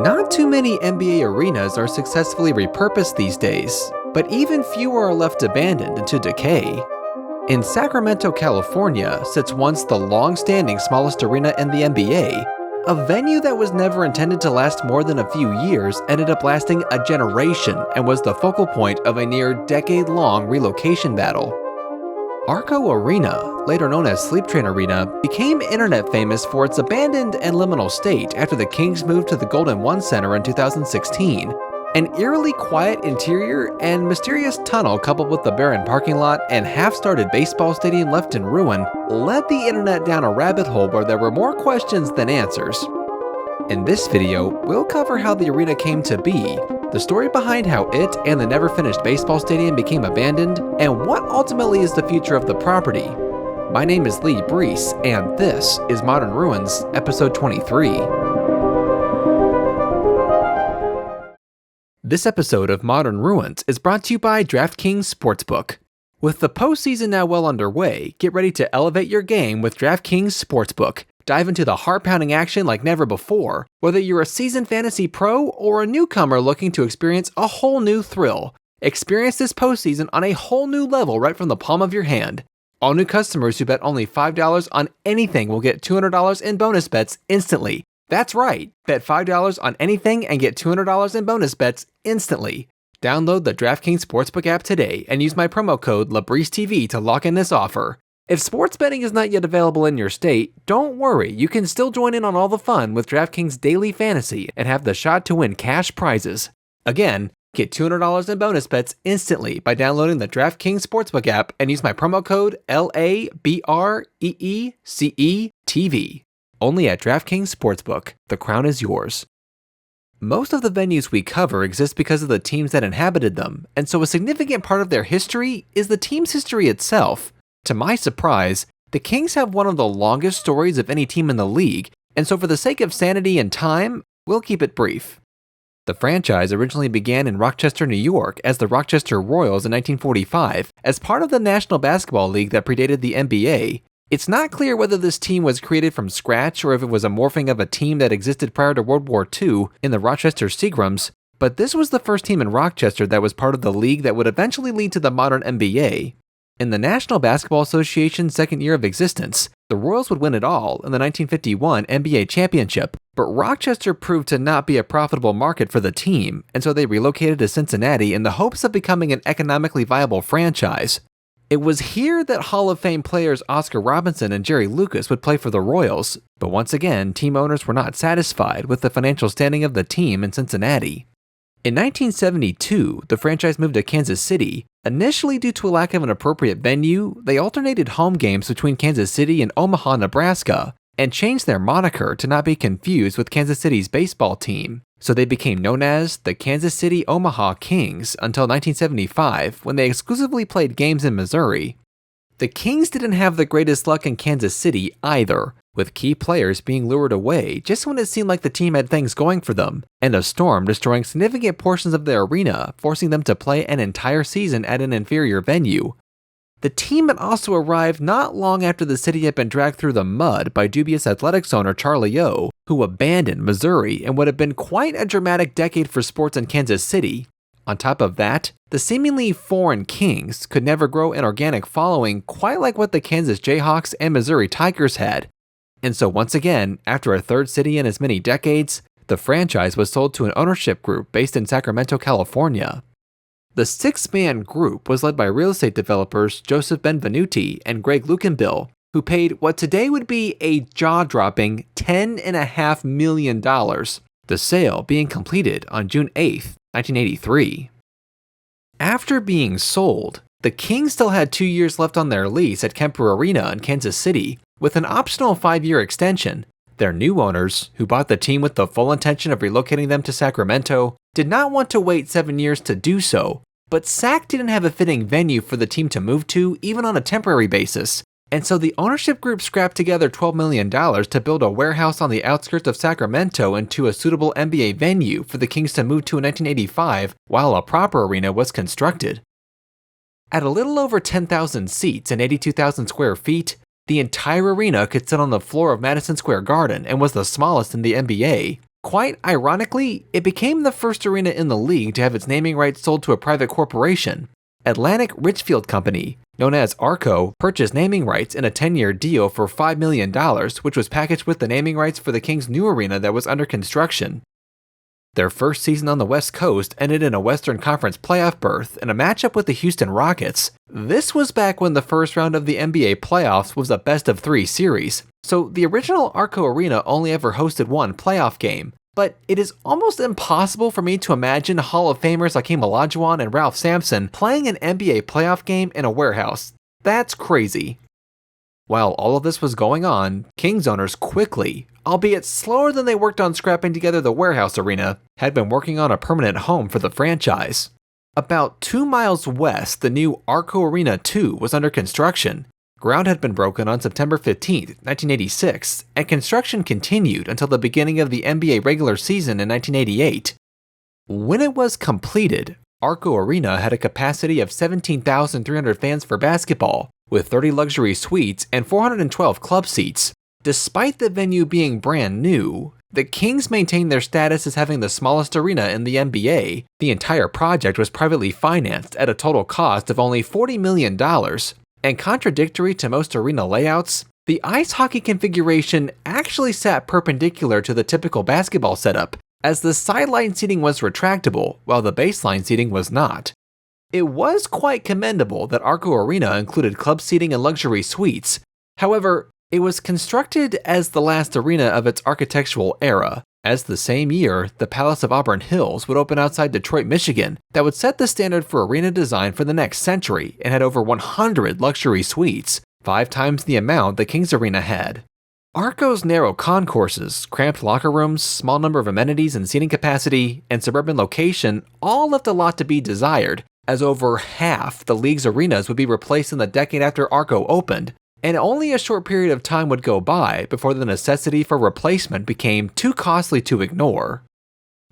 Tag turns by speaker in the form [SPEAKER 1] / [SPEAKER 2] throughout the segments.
[SPEAKER 1] Not too many NBA arenas are successfully repurposed these days, but even fewer are left abandoned into decay. In Sacramento, California sits once the long-standing smallest arena in the NBA. A venue that was never intended to last more than a few years ended up lasting a generation and was the focal point of a near decade-long relocation battle. Arco Arena, later known as Sleep Train Arena, became internet famous for its abandoned and liminal state after the Kings moved to the Golden One Center in 2016. An eerily quiet interior and mysterious tunnel coupled with the barren parking lot and half-started baseball stadium left in ruin led the internet down a rabbit hole where there were more questions than answers. In this video, we'll cover how the arena came to be, the story behind how it and the never-finished baseball stadium became abandoned, and what ultimately is the future of the property. My name is Lee Brees, and this is Modern Ruins, episode 23. This episode of Modern Ruins is brought to you by DraftKings Sportsbook. With the postseason now well underway, get ready to elevate your game with DraftKings Sportsbook. Dive into the heart-pounding action like never before, whether you're a seasoned fantasy pro or a newcomer looking to experience a whole new thrill. Experience this postseason on a whole new level right from the palm of your hand. All new customers who bet only $5 on anything will get $200 in bonus bets instantly. That's right, bet $5 on anything and get $200 in bonus bets instantly. Download the DraftKings Sportsbook app today and use my promo code LaBreezeTV to lock in this offer. If sports betting is not yet available in your state, don't worry, you can still join in on all the fun with DraftKings Daily Fantasy and have the shot to win cash prizes. Again, get $200 in bonus bets instantly by downloading the DraftKings Sportsbook app and use my promo code LABREECETV. Only at DraftKings Sportsbook. The crown is yours. Most of the venues we cover exist because of the teams that inhabited them, and so a significant part of their history is the team's history itself. To my surprise, the Kings have one of the longest stories of any team in the league, and so for the sake of sanity and time, we'll keep it brief. The franchise originally began in Rochester, New York as the Rochester Royals in 1945 as part of the National Basketball League that predated the NBA. It's not clear whether this team was created from scratch or if it was a morphing of a team that existed prior to World War II in the Rochester Seagrams, but this was the first team in Rochester that was part of the league that would eventually lead to the modern NBA. In the National Basketball Association's second year of existence, the Royals would win it all in the 1951 NBA championship, but Rochester proved to not be a profitable market for the team, and so they relocated to Cincinnati in the hopes of becoming an economically viable franchise. It was here that Hall of Fame players Oscar Robertson and Jerry Lucas would play for the Royals, but once again, team owners were not satisfied with the financial standing of the team in Cincinnati. In 1972, the franchise moved to Kansas City. Initially due to a lack of an appropriate venue, they alternated home games between Kansas City and Omaha, Nebraska, and changed their moniker to not be confused with Kansas City's baseball team. So they became known as the Kansas City Omaha Kings until 1975, when they exclusively played games in Missouri. The Kings didn't have the greatest luck in Kansas City either, with key players being lured away just when it seemed like the team had things going for them, and a storm destroying significant portions of their arena, forcing them to play an entire season at an inferior venue. The team had also arrived not long after the city had been dragged through the mud by dubious athletics owner Charlie O, who abandoned Missouri and would have been quite a dramatic decade for sports in Kansas City. On top of that, the seemingly foreign Kings could never grow an organic following quite like what the Kansas Jayhawks and Missouri Tigers had. And so once again, after a third city in as many decades, the franchise was sold to an ownership group based in Sacramento, California. The six-man group was led by real estate developers Joseph Benvenuti and Greg Lukenbill, who paid what today would be a jaw-dropping $10.5 million, the sale being completed on June 8, 1983. After being sold, the Kings still had 2 years left on their lease at Kemper Arena in Kansas City, with an optional 5-year extension. Their new owners, who bought the team with the full intention of relocating them to Sacramento, did not want to wait 7 years to do so, but Sac didn't have a fitting venue for the team to move to even on a temporary basis, and so the ownership group scrapped together $12 million to build a warehouse on the outskirts of Sacramento into a suitable NBA venue for the Kings to move to in 1985 while a proper arena was constructed. At a little over 10,000 seats and 82,000 square feet, the entire arena could sit on the floor of Madison Square Garden and was the smallest in the NBA. Quite ironically, it became the first arena in the league to have its naming rights sold to a private corporation. Atlantic Richfield Company, known as Arco, purchased naming rights in a 10-year deal for $5 million, which was packaged with the naming rights for the Kings' new arena that was under construction. Their first season on the West Coast ended in a Western Conference playoff berth in a matchup with the Houston Rockets. This was back when the first round of the NBA playoffs was a best-of-3 series, so the original Arco Arena only ever hosted one playoff game. But it is almost impossible for me to imagine Hall of Famers like Hakeem Olajuwon and Ralph Sampson playing an NBA playoff game in a warehouse. That's crazy. While all of this was going on, Kings owners quickly, albeit slower than they worked on scrapping together the warehouse arena, had been working on a permanent home for the franchise. About 2 miles west, the new Arco Arena 2 was under construction. Ground had been broken on September 15, 1986, and construction continued until the beginning of the NBA regular season in 1988. When it was completed, Arco Arena had a capacity of 17,300 fans for basketball, with 30 luxury suites and 412 club seats. Despite the venue being brand new, the Kings maintained their status as having the smallest arena in the NBA. The entire project was privately financed at a total cost of only $40 million. And contradictory to most arena layouts, the ice hockey configuration actually sat perpendicular to the typical basketball setup, as the sideline seating was retractable, while the baseline seating was not. It was quite commendable that Arco Arena included club seating and luxury suites. However, it was constructed as the last arena of its architectural era, as the same year, the Palace of Auburn Hills would open outside Detroit, Michigan, that would set the standard for arena design for the next century and had over 100 luxury suites, 5 times the amount the Kings Arena had. Arco's narrow concourses, cramped locker rooms, small number of amenities and seating capacity, and suburban location all left a lot to be desired, as over half the league's arenas would be replaced in the decade after Arco opened, and only a short period of time would go by before the necessity for replacement became too costly to ignore.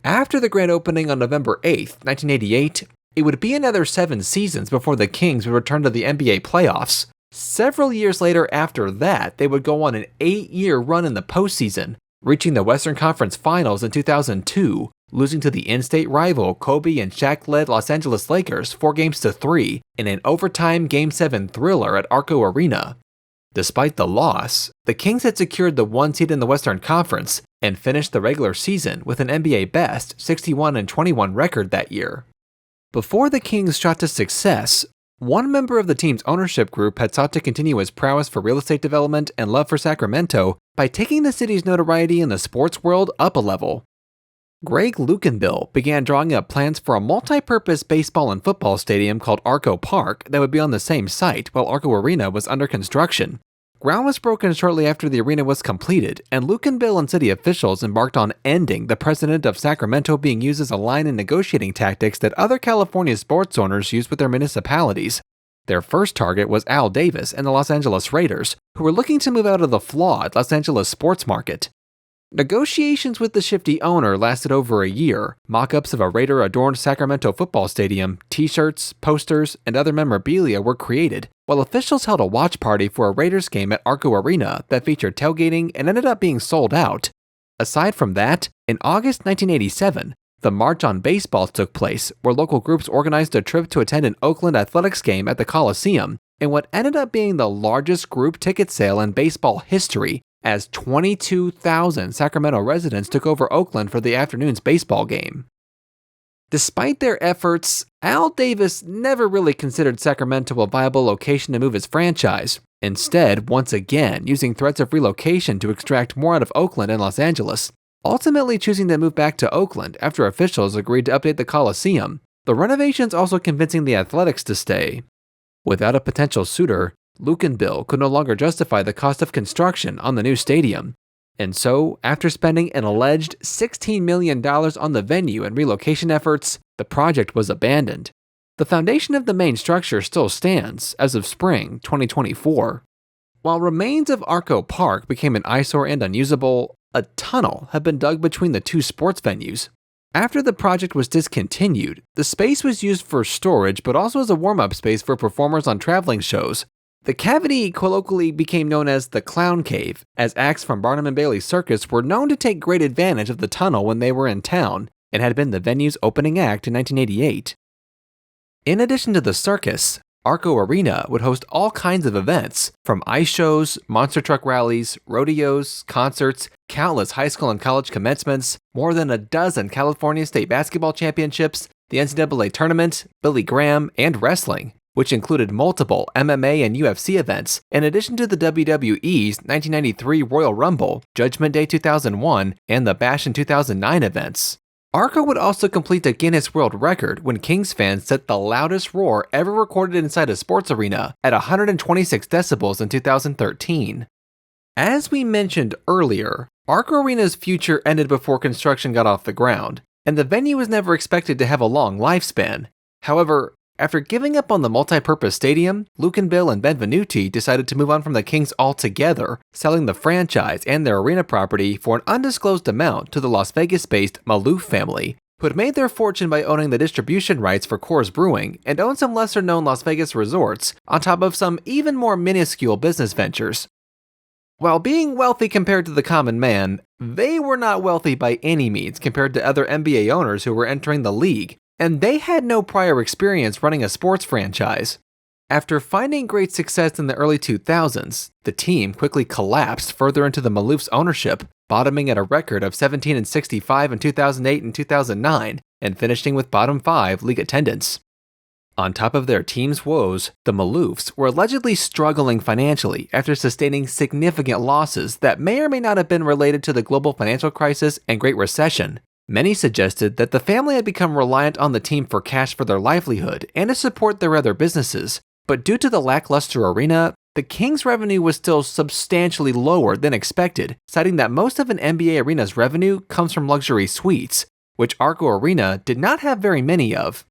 [SPEAKER 1] After the grand opening on November 8, 1988, it would be another 7 seasons before the Kings would return to the NBA playoffs. Several years later after that, they would go on an 8-year run in the postseason, reaching the Western Conference Finals in 2002, losing to the in-state rival Kobe and Shaq-led Los Angeles Lakers 4-3 in an overtime Game 7 thriller at Arco Arena. Despite the loss, the Kings had secured the 1 seed in the Western Conference and finished the regular season with an NBA best 61-21 record that year. Before the Kings shot to success, one member of the team's ownership group had sought to continue his prowess for real estate development and love for Sacramento by taking the city's notoriety in the sports world up a level. Greg Lukenbill began drawing up plans for a multi-purpose baseball and football stadium called Arco Park that would be on the same site while Arco Arena was under construction. Ground was broken shortly after the arena was completed, and Lukenbill and city officials embarked on ending the precedent of Sacramento being used as a line in negotiating tactics that other California sports owners used with their municipalities. Their first target was Al Davis and the Los Angeles Raiders, who were looking to move out of the flawed Los Angeles sports market. Negotiations with the shifty owner lasted over a year. Mock-ups of a Raider-adorned Sacramento football stadium, t-shirts, posters, and other memorabilia were created, while officials held a watch party for a Raiders game at Arco Arena that featured tailgating and ended up being sold out. Aside from that, in August 1987, the March on Baseball took place, where local groups organized a trip to attend an Oakland Athletics game at the Coliseum, in what ended up being the largest group ticket sale in baseball history, as 22,000 Sacramento residents took over Oakland for the afternoon's baseball game. Despite their efforts, Al Davis never really considered Sacramento a viable location to move his franchise, instead, once again, using threats of relocation to extract more out of Oakland and Los Angeles, ultimately choosing to move back to Oakland after officials agreed to update the Coliseum, the renovations also convincing the Athletics to stay. Without a potential suitor, Lukenbill could no longer justify the cost of construction on the new stadium, and so, after spending an alleged $16 million on the venue and relocation efforts, the project was abandoned. The foundation of the main structure still stands as of spring 2024. While remains of Arco Park became an eyesore and unusable, a tunnel had been dug between the two sports venues. After the project was discontinued, the space was used for storage but also as a warm-up space for performers on traveling shows. The cavity colloquially became known as the Clown Cave, as acts from Barnum and Bailey Circus were known to take great advantage of the tunnel when they were in town, and had been the venue's opening act in 1988. In addition to the circus, Arco Arena would host all kinds of events, from ice shows, monster truck rallies, rodeos, concerts, countless high school and college commencements, more than a dozen California State basketball championships, the NCAA tournament, Billy Graham, and wrestling, which included multiple MMA and UFC events, in addition to the WWE's 1993 Royal Rumble, Judgment Day 2001, and the Bash in 2009 events. Arco would also complete a Guinness World Record when Kings fans set the loudest roar ever recorded inside a sports arena at 126 decibels in 2013. As we mentioned earlier, Arco Arena's future ended before construction got off the ground, and the venue was never expected to have a long lifespan. However, after giving up on the multi-purpose stadium, Lucanville and Benvenuti decided to move on from the Kings altogether, selling the franchise and their arena property for an undisclosed amount to the Las Vegas-based Maloof family, who had made their fortune by owning the distribution rights for Coors Brewing and owned some lesser-known Las Vegas resorts, on top of some even more minuscule business ventures. While being wealthy compared to the common man, they were not wealthy by any means compared to other NBA owners who were entering the league, and they had no prior experience running a sports franchise. After finding great success in the early 2000s, the team quickly collapsed further into the Maloof's ownership, bottoming at a record of 17-65 in 2008 and 2009, and finishing with bottom 5 league attendance. On top of their team's woes, the Maloofs were allegedly struggling financially after sustaining significant losses that may or may not have been related to the global financial crisis and Great Recession. Many suggested that the family had become reliant on the team for cash for their livelihood and to support their other businesses, but due to the lackluster arena, the Kings' revenue was still substantially lower than expected, citing that most of an NBA arena's revenue comes from luxury suites, which Arco Arena did not have very many of.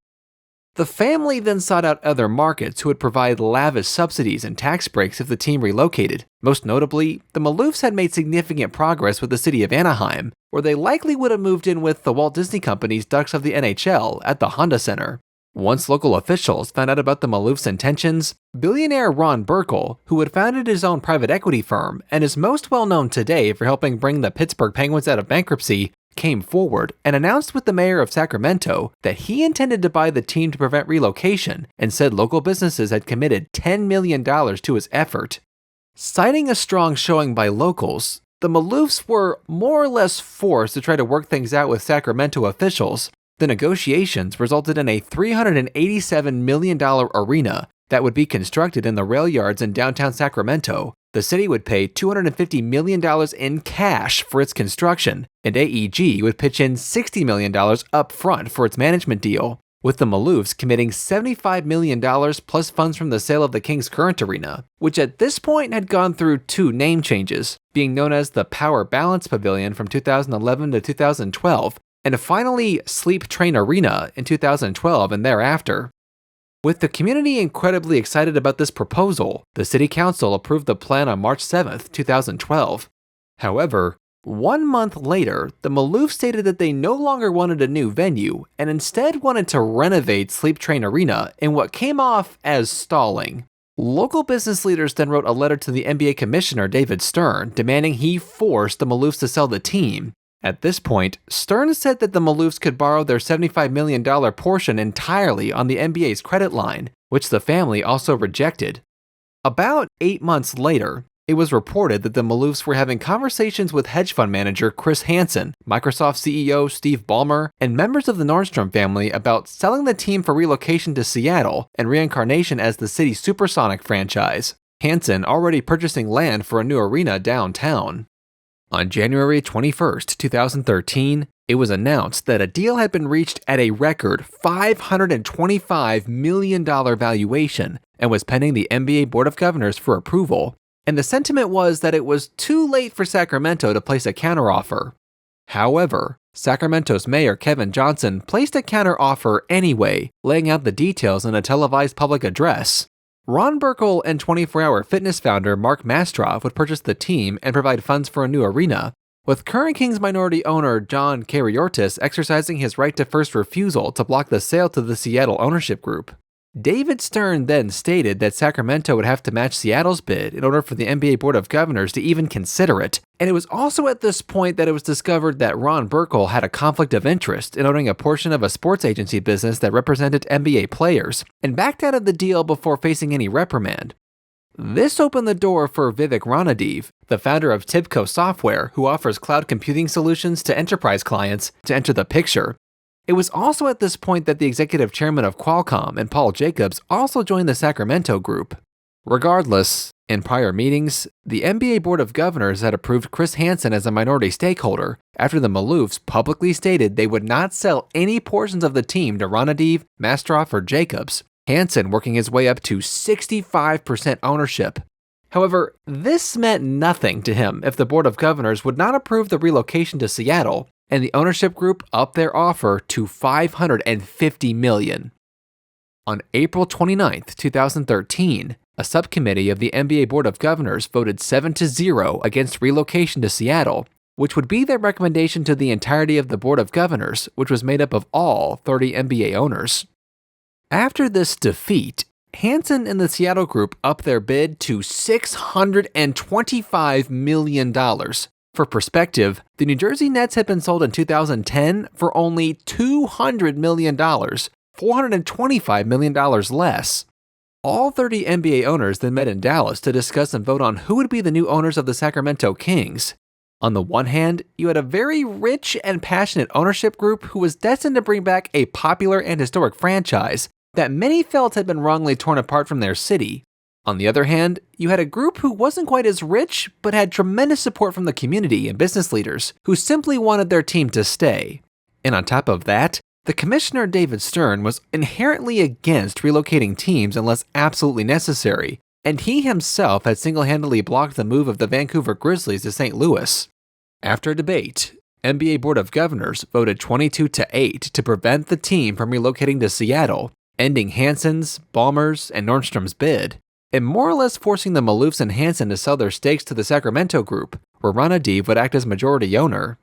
[SPEAKER 1] The family then sought out other markets who would provide lavish subsidies and tax breaks if the team relocated. Most notably, the Maloofs had made significant progress with the city of Anaheim, where they likely would have moved in with the Walt Disney Company's Ducks of the NHL at the Honda Center. Once local officials found out about the Maloofs' intentions, billionaire Ron Burkle, who had founded his own private equity firm and is most well known today for helping bring the Pittsburgh Penguins out of bankruptcy, came forward and announced with the mayor of Sacramento that he intended to buy the team to prevent relocation, and said local businesses had committed $10 million to his effort. Citing a strong showing by locals, the Maloofs were more or less forced to try to work things out with Sacramento officials. The negotiations resulted in a $387 million arena that would be constructed in the rail yards in downtown Sacramento. The city would pay $250 million in cash for its construction, and AEG would pitch in $60 million up front for its management deal, with the Maloofs committing $75 million plus funds from the sale of the Kings' current arena, which at this point had gone through 2 name changes, being known as the Power Balance Pavilion from 2011 to 2012, and finally Sleep Train Arena in 2012 and thereafter. With the community incredibly excited about this proposal, the city council approved the plan on March 7, 2012. However, 1 month later, the Maloofs stated that they no longer wanted a new venue and instead wanted to renovate Sleep Train Arena in what came off as stalling. Local business leaders then wrote a letter to the NBA commissioner David Stern demanding he force the Maloofs to sell the team. At this point, Stern said that the Maloofs could borrow their $75 million portion entirely on the NBA's credit line, which the family also rejected. About 8 months later, it was reported that the Maloofs were having conversations with hedge fund manager Chris Hansen, Microsoft CEO Steve Ballmer, and members of the Nordstrom family about selling the team for relocation to Seattle and reincarnation as the city's Supersonic franchise. Hansen already purchasing land for a new arena downtown. On January 21, 2013, it was announced that a deal had been reached at a record $525 million valuation and was pending the NBA Board of Governors for approval, and the sentiment was that it was too late for Sacramento to place a counteroffer. However, Sacramento's mayor Kevin Johnson placed a counteroffer anyway, laying out the details in a televised public address. Ron Burkle and 24-Hour Fitness founder Mark Mastrov would purchase the team and provide funds for a new arena, with current Kings minority owner John Kariortis exercising his right to first refusal to block the sale to the Seattle ownership group. David Stern then stated that Sacramento would have to match Seattle's bid in order for the NBA Board of Governors to even consider it, and it was also at this point that it was discovered that Ron Burkle had a conflict of interest in owning a portion of a sports agency business that represented NBA players, and backed out of the deal before facing any reprimand. This opened the door for Vivek Ranadev, the founder of Tibco Software, who offers cloud computing solutions to enterprise clients, to enter the picture. It was also at this point that the executive chairman of Qualcomm and Paul Jacobs also joined the Sacramento group. Regardless, in prior meetings, the NBA Board of Governors had approved Chris Hansen as a minority stakeholder after the Maloofs publicly stated they would not sell any portions of the team to Ranadev, Mastroff, or Jacobs, Hansen working his way up to 65% ownership. However, this meant nothing to him if the Board of Governors would not approve the relocation to Seattle, and the ownership group upped their offer to $550 million. On April 29, 2013, a subcommittee of the NBA Board of Governors voted 7-0 against relocation to Seattle, which would be their recommendation to the entirety of the Board of Governors, which was made up of all 30 NBA owners. After this defeat, Hansen and the Seattle group upped their bid to $625 million. For perspective, the New Jersey Nets had been sold in 2010 for only $200 million, $425 million less. All 30 NBA owners then met in Dallas to discuss and vote on who would be the new owners of the Sacramento Kings. On the one hand, you had a very rich and passionate ownership group who was destined to bring back a popular and historic franchise that many felt had been wrongly torn apart from their city. On the other hand, you had a group who wasn't quite as rich, but had tremendous support from the community and business leaders who simply wanted their team to stay. And on top of that, the commissioner David Stern was inherently against relocating teams unless absolutely necessary, and he himself had single-handedly blocked the move of the Vancouver Grizzlies to St. Louis. After a debate, NBA Board of Governors voted 22-8 to prevent the team from relocating to Seattle, ending Hansen's, Ballmer's, and Nordstrom's bid, and more or less forcing the Maloofs and Hansen to sell their stakes to the Sacramento group, where Ranadev would act as majority owner.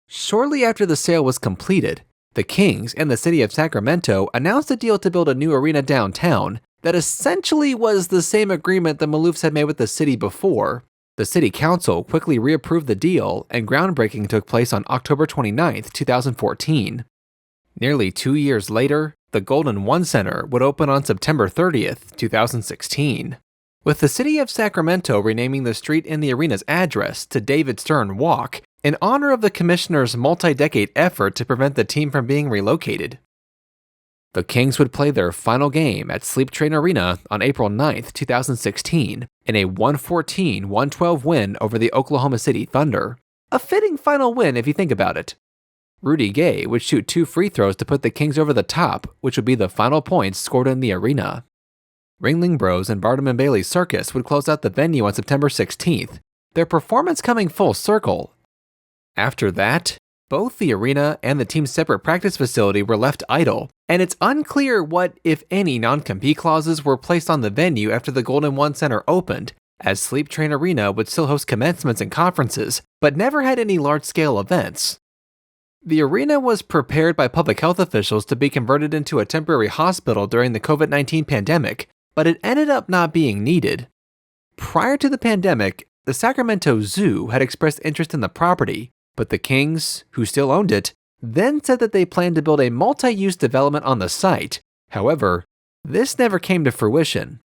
[SPEAKER 1] Shortly after the sale was completed, the Kings and the city of Sacramento announced a deal to build a new arena downtown that essentially was the same agreement the Maloofs had made with the city before. The city council quickly reapproved the deal, and groundbreaking took place on October 29, 2014. Nearly 2 years later, the Golden One Center would open on September 30, 2016, with the city of Sacramento renaming the street in the arena's address to David Stern Walk in honor of the commissioner's multi-decade effort to prevent the team from being relocated. The Kings would play their final game at Sleep Train Arena on April 9, 2016, in a 114-112 win over the Oklahoma City Thunder. A fitting final win if you think about it. Rudy Gay would shoot 2 free throws to put the Kings over the top, which would be the final points scored in the arena. Ringling Bros and Barnum and Bailey Circus would close out the venue on September 16th, their performance coming full circle. After that, both the arena and the team's separate practice facility were left idle, and it's unclear what, if any, non-compete clauses were placed on the venue after the Golden One Center opened, as Sleep Train Arena would still host commencements and conferences, but never had any large-scale events. The arena was prepared by public health officials to be converted into a temporary hospital during the COVID-19 pandemic, but it ended up not being needed. Prior to the pandemic, the Sacramento Zoo had expressed interest in the property, but the Kings, who still owned it, then said that they planned to build a multi-use development on the site. However, this never came to fruition.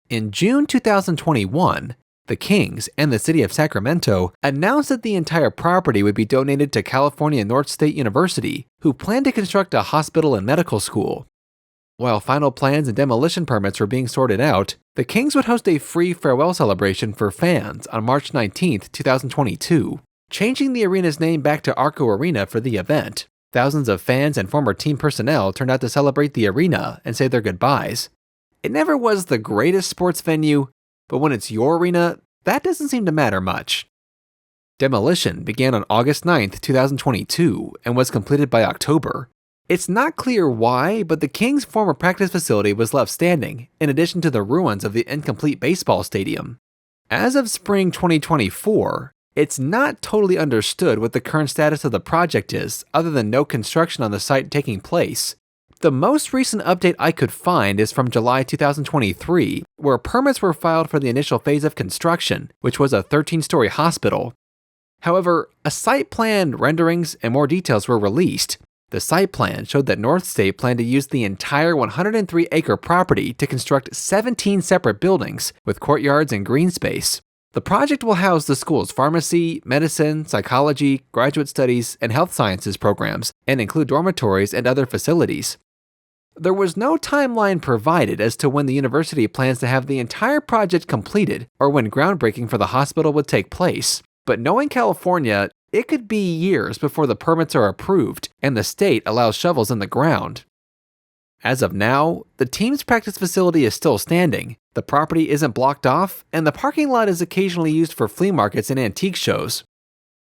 [SPEAKER 1] In June 2021, the Kings and the city of Sacramento announced that the entire property would be donated to California North State University, who planned to construct a hospital and medical school. While final plans and demolition permits were being sorted out, the Kings would host a free farewell celebration for fans on March 19, 2022, changing the arena's name back to Arco Arena for the event. Thousands of fans and former team personnel turned out to celebrate the arena and say their goodbyes. It never was the greatest sports venue, but when it's your arena, that doesn't seem to matter much. Demolition began on August 9, 2022, and was completed by October. It's not clear why, but the Kings' former practice facility was left standing, in addition to the ruins of the incomplete baseball stadium. As of spring 2024, it's not totally understood what the current status of the project is, other than no construction on the site taking place. The most recent update I could find is from July 2023, where permits were filed for the initial phase of construction, which was a 13-story hospital. However, a site plan, renderings, and more details were released. The site plan showed that North State planned to use the entire 103-acre property to construct 17 separate buildings, with courtyards and green space. The project will house the school's pharmacy, medicine, psychology, graduate studies, and health sciences programs, and include dormitories and other facilities. There was no timeline provided as to when the university plans to have the entire project completed or when groundbreaking for the hospital would take place. But knowing California, it could be years before the permits are approved and the state allows shovels in the ground. As of now, the team's practice facility is still standing, the property isn't blocked off, and the parking lot is occasionally used for flea markets and antique shows.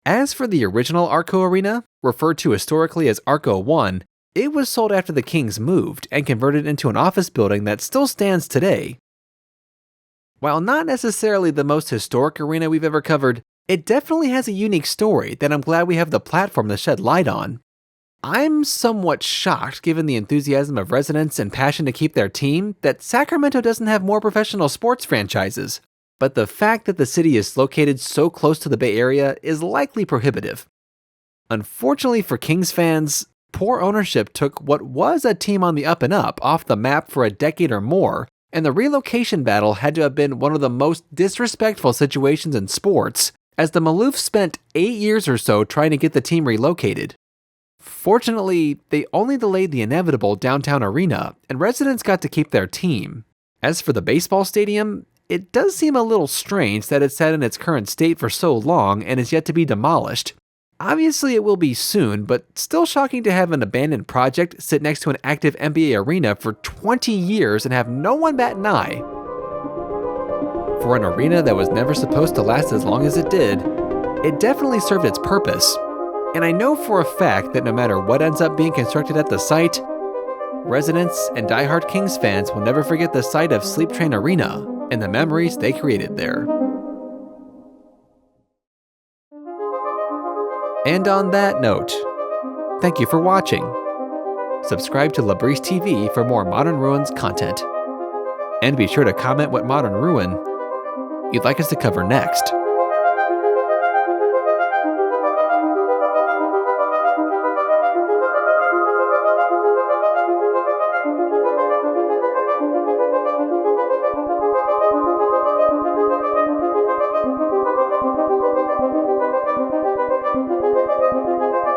[SPEAKER 1] As for the original Arco Arena, referred to historically as Arco 1, it was sold after the Kings moved and converted into an office building that still stands today. While not necessarily the most historic arena we've ever covered, it definitely has a unique story that I'm glad we have the platform to shed light on. I'm somewhat shocked, given the enthusiasm of residents and passion to keep their team, that Sacramento doesn't have more professional sports franchises. But the fact that the city is located so close to the Bay Area is likely prohibitive. Unfortunately for Kings fans, poor ownership took what was a team on the up and up off the map for a decade or more, and the relocation battle had to have been one of the most disrespectful situations in sports, as the Maloofs spent 8 years or so trying to get the team relocated. Fortunately, they only delayed the inevitable downtown arena, and residents got to keep their team. As for the baseball stadium, it does seem a little strange that it's sat in its current state for so long and is yet to be demolished. Obviously it will be soon, but still shocking to have an abandoned project sit next to an active NBA arena for 20 years and have no one bat an eye. For an arena that was never supposed to last as long as it did, it definitely served its purpose. And I know for a fact that no matter what ends up being constructed at the site, residents and diehard Kings fans will never forget the sight of Sleep Train Arena and the memories they created there. And on that note, thank you for watching. Subscribe to LaBrice TV for more Modern Ruins content. And be sure to comment what modern ruin you'd like us to cover next.